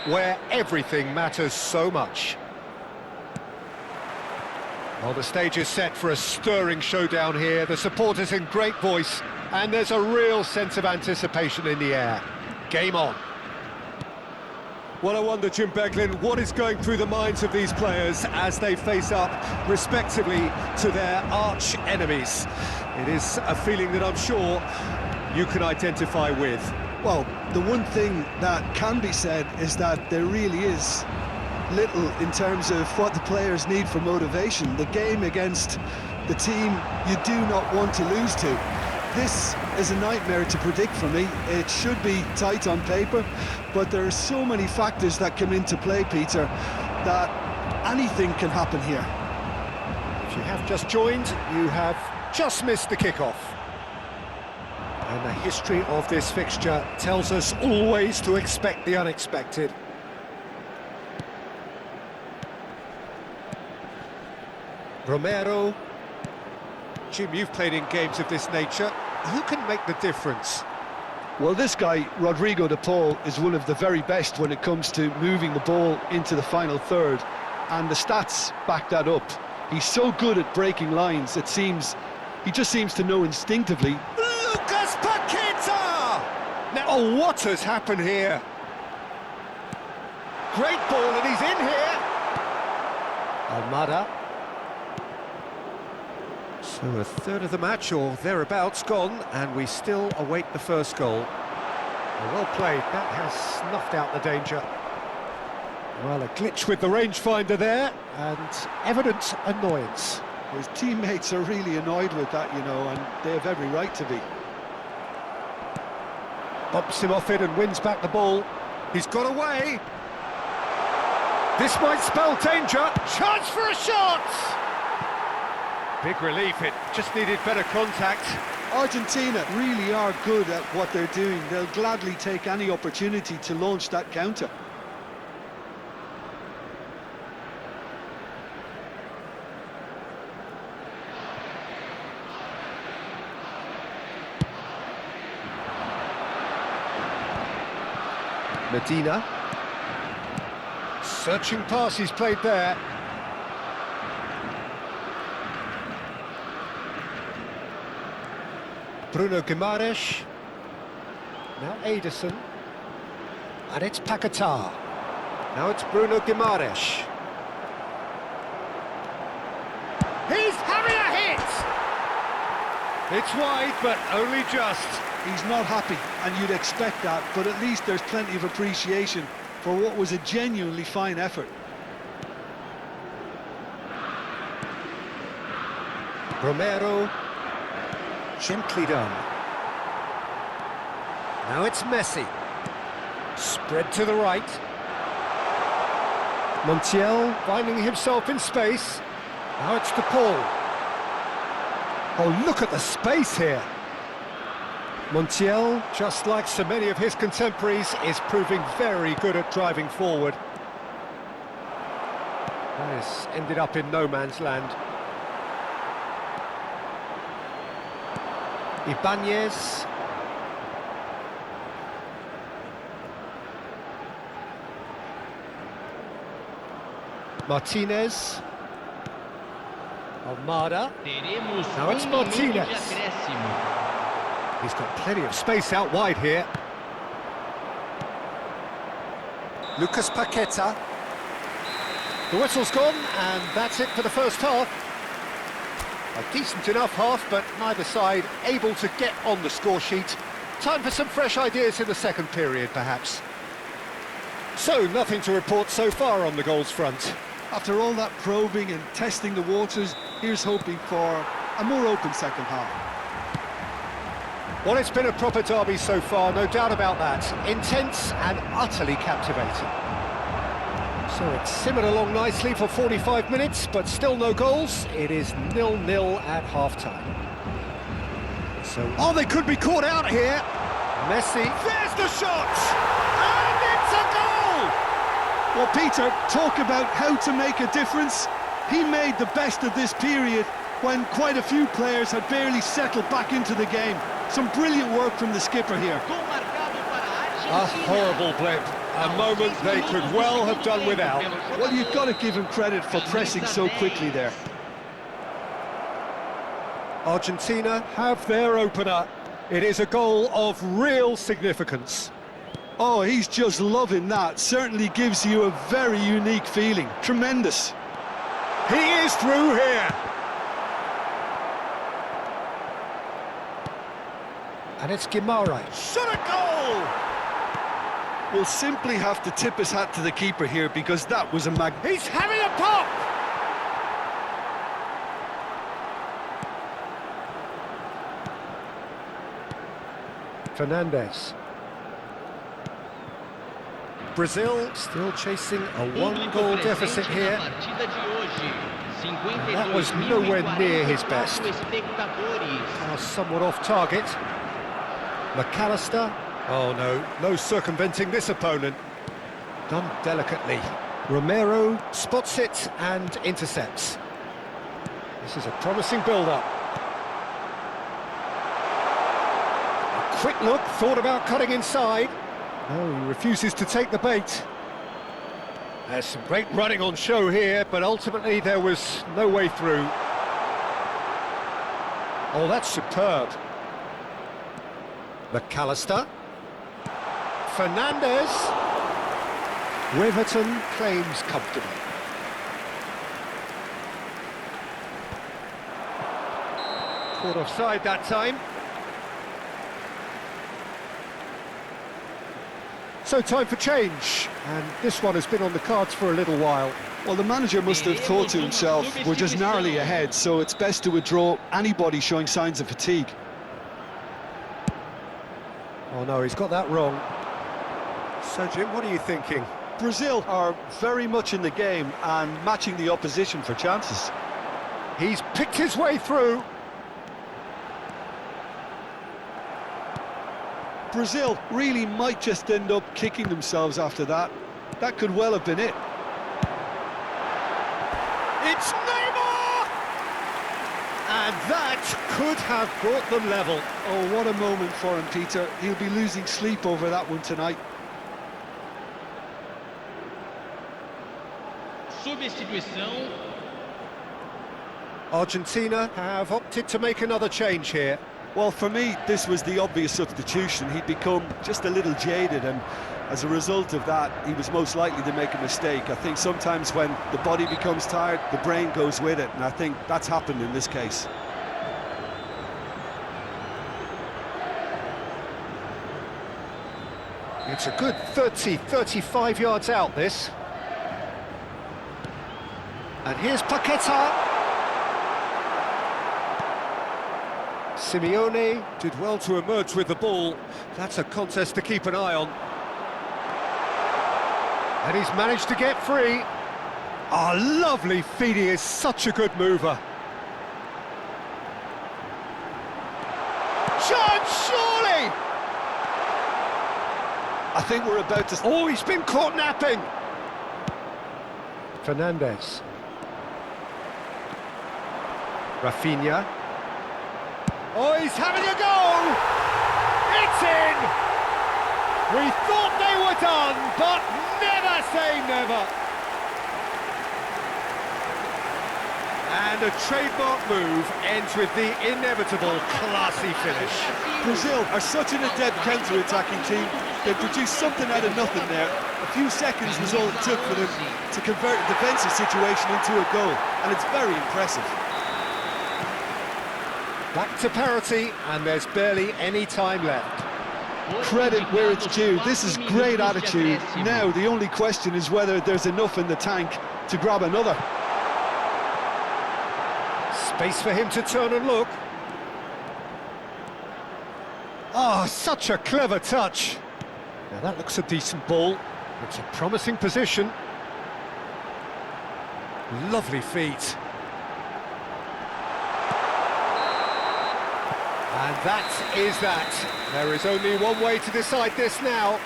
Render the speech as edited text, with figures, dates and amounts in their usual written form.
where everything matters so much. Well, the stage is set for a stirring showdown here. The supporters in great voice, and there's a real sense of anticipation in the air. Game on. Well, I wonder, Jim Beglin, what is going through the minds of these players as they face up, respectively, to their arch enemies? It is a feeling that I'm sure you can identify with. Well, the one thing that can be said is that there really is little in terms of what the players need for motivation. The game against the team you do not want to lose to. This is a nightmare to predict for me. It should be tight on paper, but there are so many factors that come into play, Peter, that anything can happen here. If you have just joined, you have just missed the kickoff. And the history of this fixture tells us always to expect the unexpected. Romero. Jim, you've played in games of this nature. Who can make the difference? Well, this guy, Rodrigo de Paul, is one of the very best when it comes to moving the ball into the final third. And the stats back that up. He's so good at breaking lines, it seems. He just seems to know instinctively. Lucas Paqueta! Now, oh, what has happened here? Great ball, and he's in here. Almada. So a third of the match, or thereabouts, gone, and we still await the first goal. Well played, that has snuffed out the danger. Well, a glitch with the rangefinder there, and evident annoyance. His teammates are really annoyed with that, you know, and they have every right to be. Bumps him off it and wins back the ball. He's got away. This might spell danger. Chance for a shot! Big relief, it just needed better contact. Argentina really are good at what they're doing. They'll gladly take any opportunity to launch that counter. Medina. Searching pass he's played there. Bruno Guimaraes. Now Ederson. And it's Paquetá. Now it's Bruno Guimaraes. He's having a hit! It's wide, but only just. He's not happy, and you'd expect that, but at least there's plenty of appreciation for what was a genuinely fine effort. Romero. Gently done. Now it's Messi. Spread to the right. Montiel finding himself in space. Now it's De Paul. Oh, look at the space here. Montiel, just like so many of his contemporaries, is proving very good at driving forward. That has ended up in no man's land. Ibanez. Martinez. Almada. Now it's Martinez. He's got plenty of space out wide here. Lucas Paqueta. The whistle's gone, and that's it for the first half. A decent enough half, but neither side able to get on the score sheet. Time for some fresh ideas in the second period, perhaps. So, nothing to report so far on the goals front. After all that probing and testing the waters, here's hoping for a more open second half. Well, it's been a proper derby so far, no doubt about that. Intense and utterly captivating. So it's simmered along nicely for 45 minutes, but still no goals. It is 0-0 at half-time. So, oh, they could be caught out here. Messi, there's the shot! And it's a goal! Well, Peter, talk about how to make a difference. He made the best of this period when quite a few players had barely settled back into the game. Some brilliant work from the skipper here. A horrible blip. A moment they could well have done without. Well, you've got to give him credit for pressing so quickly there. Argentina have their opener. It is a goal of real significance. Oh, he's just loving that. Certainly gives you a very unique feeling. Tremendous. He is through here. And it's Guimaraes. Shot a goal! We'll simply have to tip his hat to the keeper here because that was a He's having a pop! Fernandes. Brazil still chasing a one-goal deficit here. And that was nowhere near his best. Now somewhat off target. McAllister. Oh no circumventing this opponent. Done delicately. Romero spots it and intercepts. This is a promising build-up. A quick look, thought about cutting inside. No, he refuses to take the bait. There's some great running on show here, but ultimately there was no way through. Oh, that's superb. McAllister. Fernandes. Weverton claims comfortably. Caught offside that time. So time for change, and this one has been on the cards for a little while. Well, the manager must have thought to himself, we're just narrowly ahead, so it's best to withdraw anybody showing signs of fatigue. Oh no, he's got that wrong. So Jim, what are you thinking? Brazil are very much in the game and matching the opposition for chances. He's picked his way through. Brazil really might just end up kicking themselves after that. That could well have been it. It's Neymar! And that could have brought them level. Oh, what a moment for him, Peter. He'll be losing sleep over that one tonight. Substituição. Argentina have opted to make another change here. Well, for me, this was the obvious substitution. He'd become just a little jaded, and as a result of that, he was most likely to make a mistake. I think sometimes when the body becomes tired, the brain goes with it, and I think that's happened in this case. It's a good 35 yards out, this. And here's Paqueta. Simeone did well to emerge with the ball. That's a contest to keep an eye on. And he's managed to get free. Ah, lovely feed, he is such a good mover. Chance, surely! I think we're about to... Oh, he's been caught napping! Fernandes. Rafinha. Oh, he's having a go! It's in! We thought they were done, but never say never! And a trademark move ends with the inevitable classy finish. Brazil are such an adept counter-attacking team. They produced something out of nothing there. A few seconds was all it took for them to convert a defensive situation into a goal, and it's very impressive. Back to parity, and there's barely any time left. Credit where it's due. This is great attitude. Now the only question is whether there's enough in the tank to grab another. Space for him to turn and look. Oh, such a clever touch. Now that looks a decent ball. It's a promising position. Lovely feet. And that is that. There is only one way to decide this now.